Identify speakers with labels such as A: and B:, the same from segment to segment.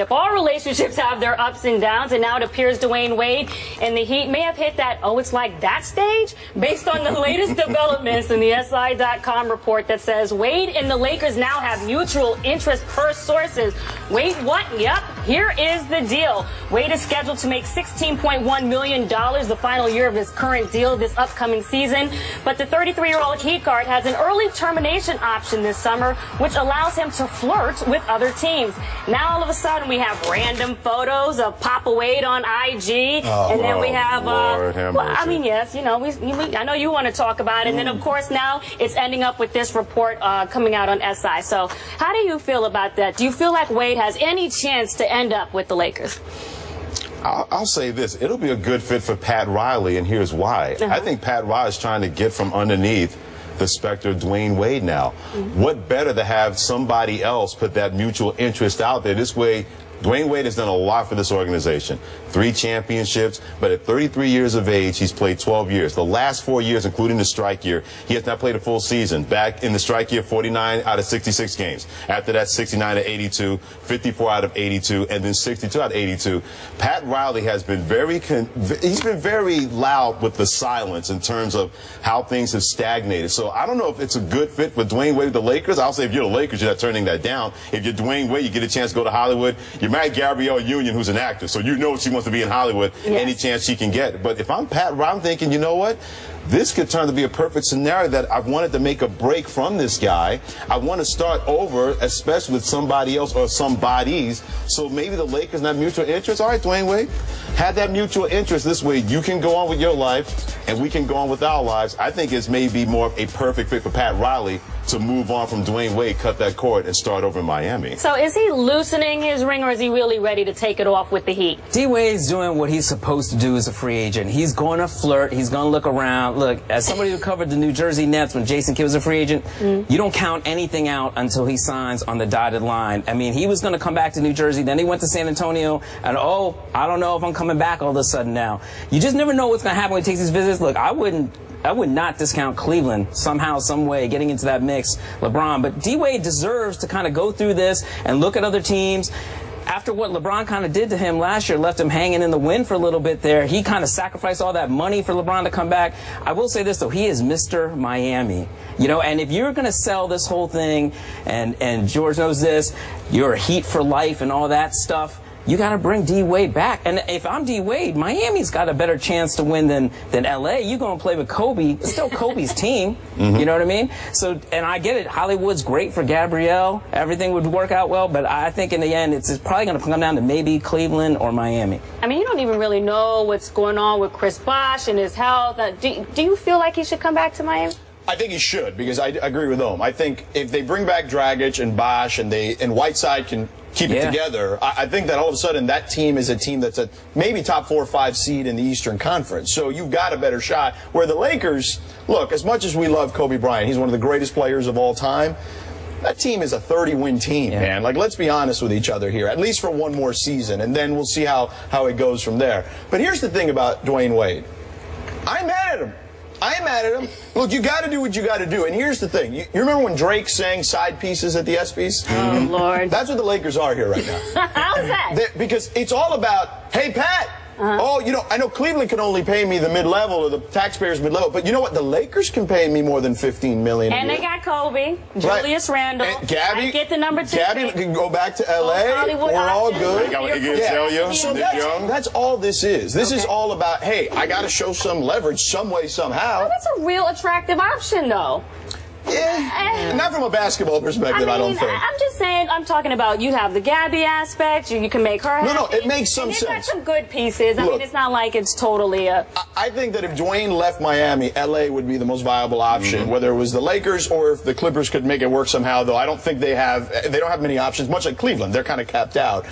A: All relationships have their ups and downs, and now it appears Dwayne Wade and the Heat may have hit that, oh, it's like that stage, based on the latest developments in the SI.com report that says Wade and the Lakers now have mutual interest per sources. Wait, what? Yep, here is the deal. Wade is scheduled to make $16.1 million the final year of his current deal this upcoming season, but the 33-year-old Heat guard has an early termination option this summer, which allows him to flirt with other teams. Now, all of a sudden, we have random photos of Papa Wade on IG, and then we have, well, I mean, yes, you know, I know you want to talk about it, and then, of course, now it's ending up with this report coming out on SI. So how do you feel about that? Do you feel like Wade has any chance to end up with the Lakers?
B: I'll say this. It'll be a good fit for Pat Riley, and here's why. I think Pat Riley is trying to get from underneath the specter of Dwayne Wade now. What better to have somebody else put that mutual interest out there? This way, Dwayne Wade has done a lot for this organization. 3 championships, but at 33 years of age, he's played 12 years. The last 4 years, including the strike year, he has not played a full season. Back in the strike year, 49 out of 66 games. After that, 69 out of 82, 54 out of 82, and then 62 out of 82. Pat Riley has been he's been very loud with the silence in terms of how things have stagnated. So I don't know if it's a good fit for Dwayne Wade with the Lakers. I'll say if you're the Lakers, you're not turning that down. If you're Dwayne Wade, you get a chance to go to Hollywood. You're married Gabrielle Union, who's an actor, so you know she wants to be in Hollywood any chance she can get. But if I'm Pat, I'm thinking, you know what? This could turn to be a perfect scenario that I've wanted to make a break from this guy. I want to start over, especially with somebody else or some bodies. So maybe the Lakers have mutual interest. All right, Dwayne Wade, have that mutual interest. This way you can go on with your life and we can go on with our lives. I think it's maybe more of a perfect fit for Pat Riley to move on from Dwayne Wade, cut that cord, and start over in Miami.
A: So is he loosening his ring, or is he really ready to take it off with the Heat?
C: D-Wade's doing what he's supposed to do as a free agent. He's going to flirt. He's going to look around. Look, as somebody who covered the New Jersey Nets when Jason Kidd was a free agent, you don't count anything out until he signs on the dotted line. I mean, he was going to come back to New Jersey, then he went to San Antonio, and oh, I don't know if I'm coming back all of a sudden now. You just never know what's going to happen when he takes these visits. Look, I would not discount Cleveland somehow, some way, getting into that mix, LeBron. But D-Wade deserves to kind of go through this and look at other teams. After what LeBron kind of did to him last year, left him hanging in the wind for a little bit there, he kind of sacrificed all that money for LeBron to come back. I will say this, though, he is Mr. Miami. You know, and if you're going to sell this whole thing, and George knows this, you're a Heat for life and all that stuff, you got to bring D-Wade back. And if I'm D-Wade, Miami's got a better chance to win than L.A. You're going to play with Kobe. It's still Kobe's team. You know what I mean? So, and I get it. Hollywood's great for Gabrielle. Everything would work out well. But I think in the end, it's probably going to come down to maybe Cleveland or Miami.
A: I mean, you don't even really know what's going on with Chris Bosh and his health. Do you feel like he should come back to Miami?
D: I think he should, because I agree with Ohm. I think if they bring back Dragic and Bosh and Whiteside can keep it together, I think that all of a sudden that team is a team that's a maybe top 4 or 5 seed in the Eastern Conference. So you've got a better shot. Where the Lakers, look, as much as we love Kobe Bryant, he's one of the greatest players of all time. That team is a 30-win team, man. Like, let's be honest with each other here, at least for one more season, and then we'll see how it goes from there. But here's the thing about Dwayne Wade. I'm mad at him. I am mad at him. Look, you got to do what you got to do. And here's the thing. You remember when Drake sang side pieces at the ESPYs?
A: Oh, Lord.
D: That's what the Lakers are here right now.
A: How's that?
D: Because it's all about, hey, Pat. Oh, you know, I know Cleveland can only pay me the mid-level or the taxpayers mid-level, but you know what? The Lakers can pay me more than $15 million.
A: And they got Kobe, Julius Randle.
D: And Gabby,
A: get the number 2.
D: Gabby can go back to L.A. We're all good.
B: So
D: that's all this is. This is all about, hey, I got to show some leverage some way, somehow.
A: Well, that's a real attractive option, though.
D: Yeah, not from a basketball perspective, I don't think.
A: I'm just saying, I'm talking about you have the Gabby aspect, you can make her happy.
D: No, it makes some sense.
A: You've got some good pieces. I mean, it's not like it's totally a...
D: I think that if Dwayne left Miami, L.A. would be the most viable option, whether it was the Lakers or if the Clippers could make it work somehow, though I don't think they don't have many options, much like Cleveland. They're kind of capped out.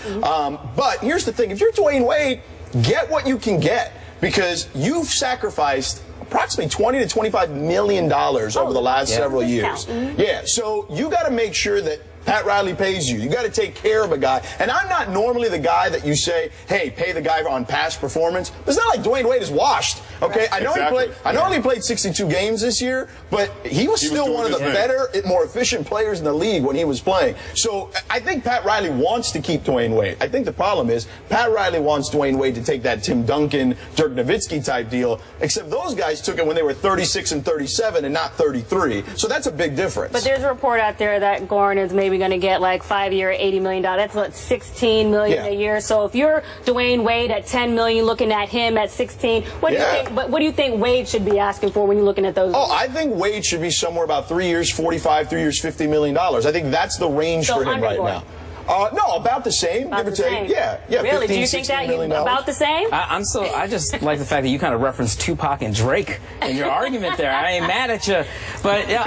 D: But here's the thing. If you're Dwayne Wade, get what you can get, because you've sacrificed approximately $20 to $25 million over the last several years. Yeah, so you got to make sure that Pat Riley pays you. You got to take care of a guy. And I'm not normally the guy that you say, hey, pay the guy on past performance. It's not like Dwayne Wade is washed. Okay,
B: right.
D: I know
B: Exactly.
D: I know he played 62 games this year, but he was still one of the better, more efficient players in the league when he was playing. So I think Pat Riley wants to keep Dwayne Wade. I think the problem is Pat Riley wants Dwayne Wade to take that Tim Duncan, Dirk Nowitzki type deal, except those guys took it when they were 36 and 37 and not 33. So that's a big difference.
A: But there's a report out there that Goran is maybe going to get like 5-year, $80 million. That's what, $16 million a year. So if you're Dwayne Wade at $10 million, looking at him at 16, what do you think? But what do you think Wade should be asking for when you're looking at those?
D: Oh, I think Wade should be somewhere about 3 years, 45, 3 years, $50 million. I think that's the range for him right now. No, about the same.
A: About
D: give or
A: the
D: take.
A: same.
D: Yeah.
A: Really?
D: 15,
A: Do you think that
D: $16
A: about the same?
C: I just like the fact that you kind of referenced Tupac and Drake in your argument there. I ain't mad at you, but yeah,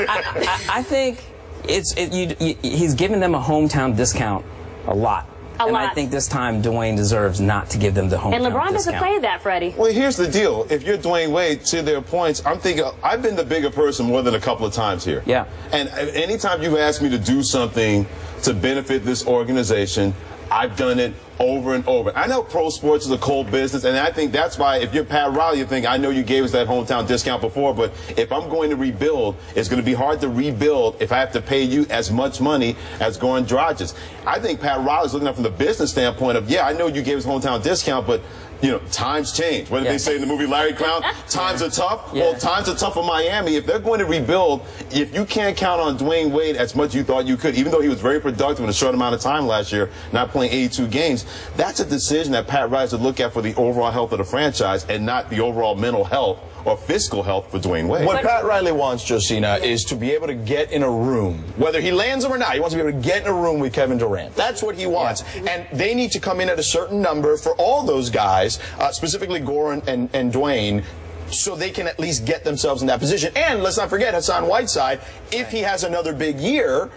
C: I think he's giving them a hometown discount a lot. I think this time Dwayne deserves not to give them the hometown discount.
A: And LeBron doesn't play that, Freddie.
B: Well, here's the deal. If you're Dwayne Wade, to their points, I'm thinking I've been the bigger person more than a couple of times here.
C: Yeah.
B: And anytime you've asked me to do something to benefit this organization, I've done it over and over. I know pro sports is a cold business, and I think that's why if you're Pat Riley, you think, I know you gave us that hometown discount before, but if I'm going to rebuild, it's going to be hard to rebuild if I have to pay you as much money as Goran Dragic. I think Pat Riley's looking at it from the business standpoint of, yeah, I know you gave us hometown discount, but you know, times change. What did they say in the movie Larry Clown? Times are tough.
C: Yeah.
B: Well, times are tough for Miami. If they're going to rebuild, if you can't count on Dwayne Wade as much as you thought you could, even though he was very productive in a short amount of time last year, not playing 82 games, that's a decision that Pat Riley should look at for the overall health of the franchise and not the overall mental health or fiscal health for Dwayne Wade.
D: What Pat Riley wants, Josina, is to be able to get in a room, whether he lands them or not. He wants to be able to get in a room with Kevin Durant. That's what he wants. And they need to come in at a certain number for all those guys, specifically Goran and Dwayne, so they can at least get themselves in that position. And let's not forget Hassan Whiteside, if he has another big year,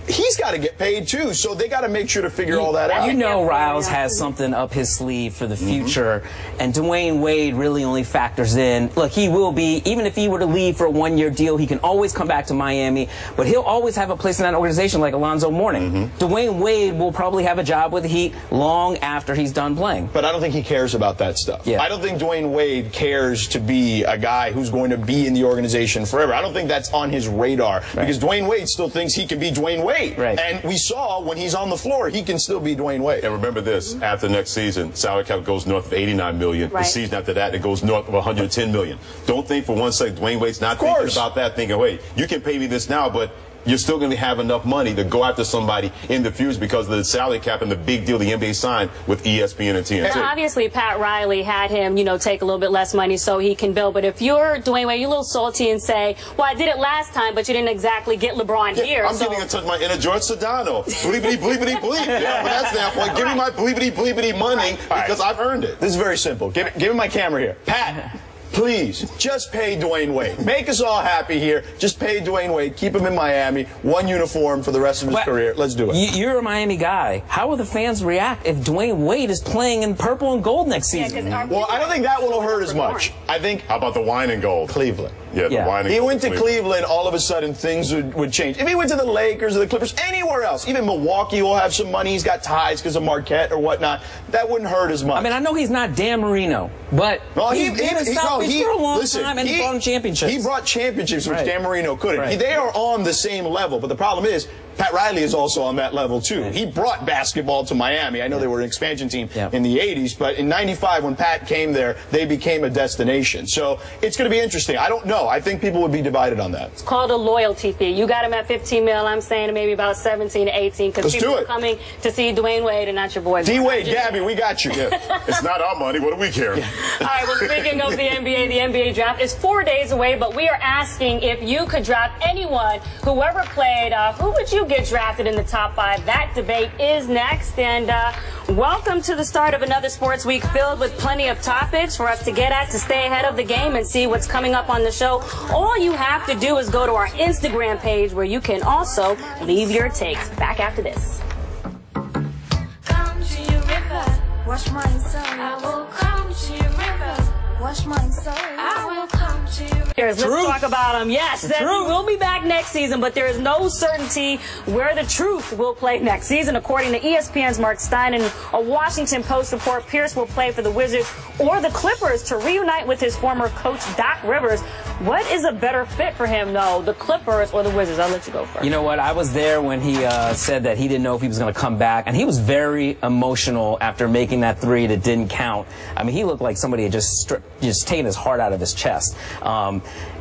D: he's got to get paid too, so they got to make sure to figure all that out.
C: You know Riles has something up his sleeve for the future, and Dwayne Wade really only factors in, look, he will be, even if he were to leave for a one-year deal, he can always come back to Miami, but he'll always have a place in that organization like Alonzo Mourning. Dwayne Wade will probably have a job with the Heat long after he's done playing.
D: But I don't think he cares about that stuff.
C: Yeah.
D: I don't think Dwayne Wade cares to be a guy who's going to be in the organization forever. I don't think that's on his radar, because Dwayne Wade still thinks he can be Dwayne Wade.
C: Right.
D: And we saw when he's on the floor, he can still be Dwayne Wade.
B: And remember this, after next season, salary cap goes north of $89 million. The season after that, it goes north of $110 million. Don't think for one second Dwayne Wade's not thinking about that, thinking, wait, you can pay me this now, but you're still going to have enough money to go after somebody in the future because of the salary cap and the big deal the NBA signed with ESPN and TNT.
A: And obviously, Pat Riley had him, you know, take a little bit less money so he can build. But if you're Dwayne Wade, you're a little salty and say, well, I did it last time, but you didn't exactly get LeBron here.
B: I'm getting in touch with my inner George Sedano. Bleepity, bleepity, bleep. Yeah, from that standpoint, give me my bleepity, bleepity money because I've earned it.
D: This is very simple. Give me my camera here. Pat, please, just pay Dwayne Wade. Make us all happy here. Just pay Dwayne Wade. Keep him in Miami. One uniform for the rest of his career. Let's do it.
C: You're a Miami guy. How will the fans react if Dwayne Wade is playing in purple and gold next season?
D: Well, I don't think that will hurt as much. I think...
B: How about the wine and gold?
D: Cleveland.
B: Yeah, the wine and gold.
D: He went to Cleveland, all of a sudden things would change. If he went to the Lakers or the Clippers, anywhere else, even Milwaukee will have some money. He's got ties because of Marquette or whatnot. That wouldn't hurt as much.
C: I mean, I know he's not Dan Marino, but he's been in South Beach for a long time and he brought him championships.
D: He brought championships, which Dan Marino couldn't.
C: Right.
D: They are on the same level, but the problem is, Pat Riley is also on that level, too. He brought basketball to Miami. I know they were an expansion team in the 80s, but in 95, when Pat came there, they became a destination. So it's going to be interesting. I don't know. I think people would be divided on that.
A: It's called a loyalty fee. You got him at $15 million. I'm saying maybe about 17 to 18 because people are coming to see Dwayne Wade and not your boy.
D: D-Wade, Gabby, we got you.
B: It's not our money. What do we care?
A: All right, well, speaking of the NBA draft is 4 days away, but we are asking if you could draft anyone, whoever played, who would you get drafted in the top 5? That debate is next. And welcome to the start of another sports week filled with plenty of topics for us to get at to stay ahead of the game and see what's coming up on the show. All you have to do is go to our Instagram page where you can also leave your takes. Back after this.
E: Come to your river, wash my soul. I will come to your river, Wash mine so I will come to you.
A: Let's talk about him. Yes, that will be back next season, but there is no certainty where the Truth will play next season. According to ESPN's Mark Stein and a Washington Post report, Pierce will play for the Wizards or the Clippers to reunite with his former coach, Doc Rivers. What is a better fit for him, though, the Clippers or the Wizards? I'll let you go first.
C: You know what? I was there when he said that he didn't know if he was going to come back, and he was very emotional after making that three that didn't count. I mean, he looked like somebody had just taken his heart out of his chest.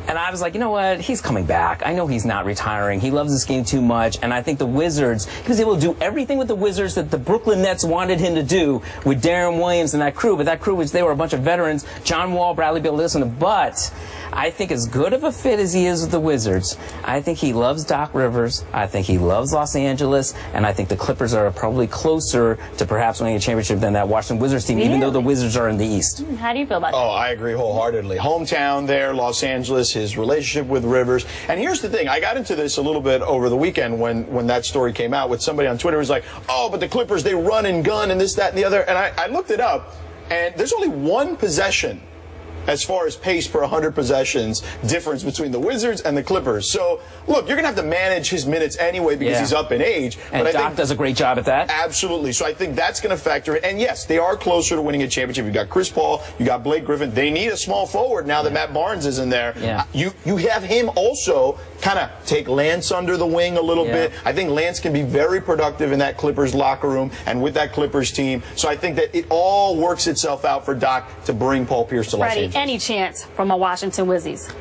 C: And I was like, you know what? He's coming back. I know he's not retiring. He loves this game too much. And I think the Wizards, he was able to do everything with the Wizards that the Brooklyn Nets wanted him to do with Darren Williams and that crew. But that crew, which they were a bunch of veterans, John Wall, Bradley Beal, listen. But I think as good of a fit as he is with the Wizards, I think he loves Doc Rivers. I think he loves Los Angeles. And I think the Clippers are probably closer to perhaps winning a championship than that Washington Wizards team, even though the Wizards are in the East.
A: How do you feel about that?
D: Oh, I agree wholeheartedly. Hometown there, Los Angeles, his relationship with Rivers. And here's the thing. I got into this a little bit over the weekend when that story came out with somebody on Twitter who was like, oh, but the Clippers, they run and gun and this, that, and the other. And I looked it up, and there's only one possession as far as pace per 100 possessions difference between the Wizards and the Clippers. So, look, you're going to have to manage his minutes anyway because he's up in age.
C: And
D: but
C: Doc does a great job at that.
D: Absolutely. So I think that's going to factor in. And, yes, they are closer to winning a championship. You've got Chris Paul. You got Blake Griffin. They need a small forward now that Matt Barnes is in there.
C: Yeah.
D: You have him also kind of take Lance under the wing a little bit. I think Lance can be very productive in that Clippers locker room and with that Clippers team. So I think that it all works itself out for Doc to bring Paul Pierce to Los Angeles.
A: Any chance from a Washington Wizards?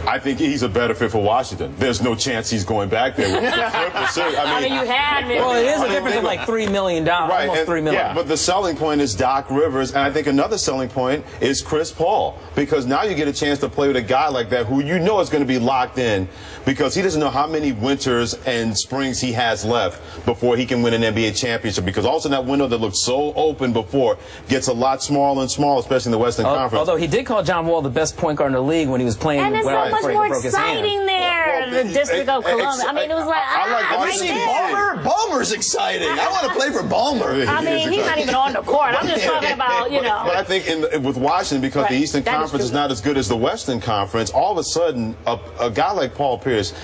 B: I think he's a better fit for Washington. There's no chance he's going back there with the Clippers.
A: I mean, you had me.
C: Well, it is a difference of like $3 million,
B: right,
C: almost $3 million.
B: Yeah, but the selling point is Doc Rivers, and I think another selling point is Chris Paul, because now you get a chance to play with a guy like that who you know is going to be locked in, because he doesn't know how many winters and springs he has left before he can win an NBA championship, because also that window that looked so open before gets a lot smaller and smaller, especially in the Western Conference.
C: Although he did call John Wall the best point guard in the league when he was playing.
A: And it's so much more exciting there in the District of Columbia. I mean, it was like,
D: I see Ballmer. Ballmer's exciting. I want to play for Ballmer.
A: I mean, he's not even on the court. I'm just talking about, you know.
B: But I think with Washington, because the Eastern Conference is not as good as the Western Conference, all of a sudden, a guy like Paul Pierce,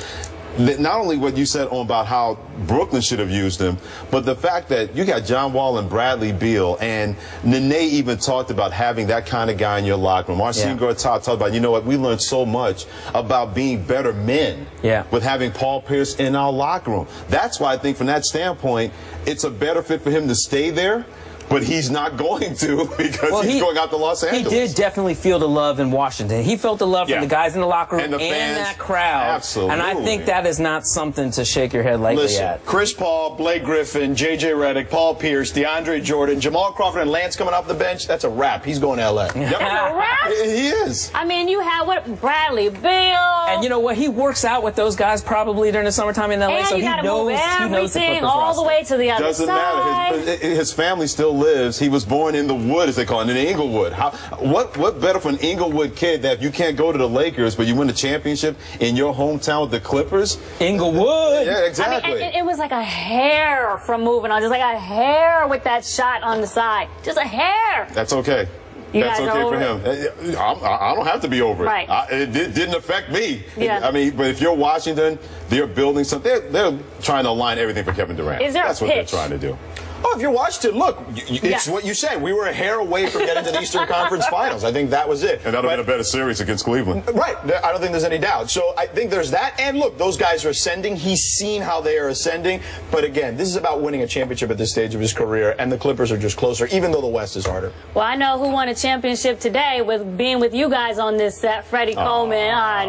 B: not only what you said about how Brooklyn should have used him, but the fact that you got John Wall and Bradley Beal, and Nene even talked about having that kind of guy in your locker room. Marcin Gortat talked about, you know what, we learned so much about being better men with having Paul Pierce in our locker room. That's why I think from that standpoint, it's a better fit for him to stay there. But he's not going to, because he's going out to Los Angeles.
C: He did definitely feel the love in Washington. He felt the love from the guys in the locker room and that crowd.
B: Absolutely.
C: And I think that is not something to shake your head lightly at.
D: Chris Paul, Blake Griffin, J.J. Redick, Paul Pierce, DeAndre Jordan, Jamal Crawford, and Lance coming off the bench. That's a wrap. He's going to L.A.
A: That's a wrap?
B: He is.
A: I mean, you have Bradley Beal.
C: And you know what? He works out with those guys probably during the summertime in L.A.
A: And
C: so he knows
A: everything all the way to the other
B: Doesn't
A: side.
B: matter. His family still lives. He was born in the wood, as they call it, in Inglewood. What better for an Inglewood kid that if you can't go to the Lakers, but you win the championship in your hometown with the Clippers?
C: Inglewood.
B: Yeah, exactly.
A: I mean, it was like a hair from moving on, just like a hair with that shot on the side, just a hair.
B: That's okay. That's okay for him. I don't have to be over it.
A: Right.
B: It didn't affect me.
A: Yeah.
B: I mean, but if you're Washington, they're building something. They're trying to align everything for Kevin Durant.
A: Is there
B: That's
A: a
B: what
A: pitch?
B: they're trying to do.
D: Oh, if you're Washington, look, it's what you said. We were a hair away from getting to the Eastern Conference Finals. I think that was it.
B: And that would have been a better series against Cleveland.
D: Right. I don't think there's any doubt. So I think there's that. And look, those guys are ascending. He's seen how they are ascending. But again, this is about winning a championship at this stage of his career. And the Clippers are just closer, even though the West is harder.
A: Well, I know who won a championship today with being with you guys on this set, Freddie Coleman. I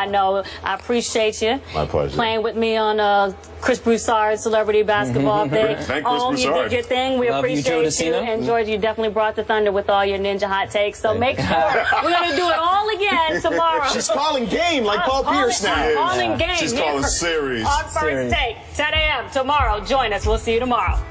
A: know. I appreciate you.
B: My pleasure.
A: Playing with me on Chris Broussard's celebrity basketball thing.
B: Thank Chris Broussard.
A: You did your thing. We appreciate you. And George, you definitely brought the thunder with all your ninja hot takes. So make sure we're going to do it all again tomorrow.
D: She's calling game like Paul Pierce now.
A: Calling game.
B: She's calling series.
A: On First Take, 10 a.m. tomorrow. Join us. We'll see you tomorrow.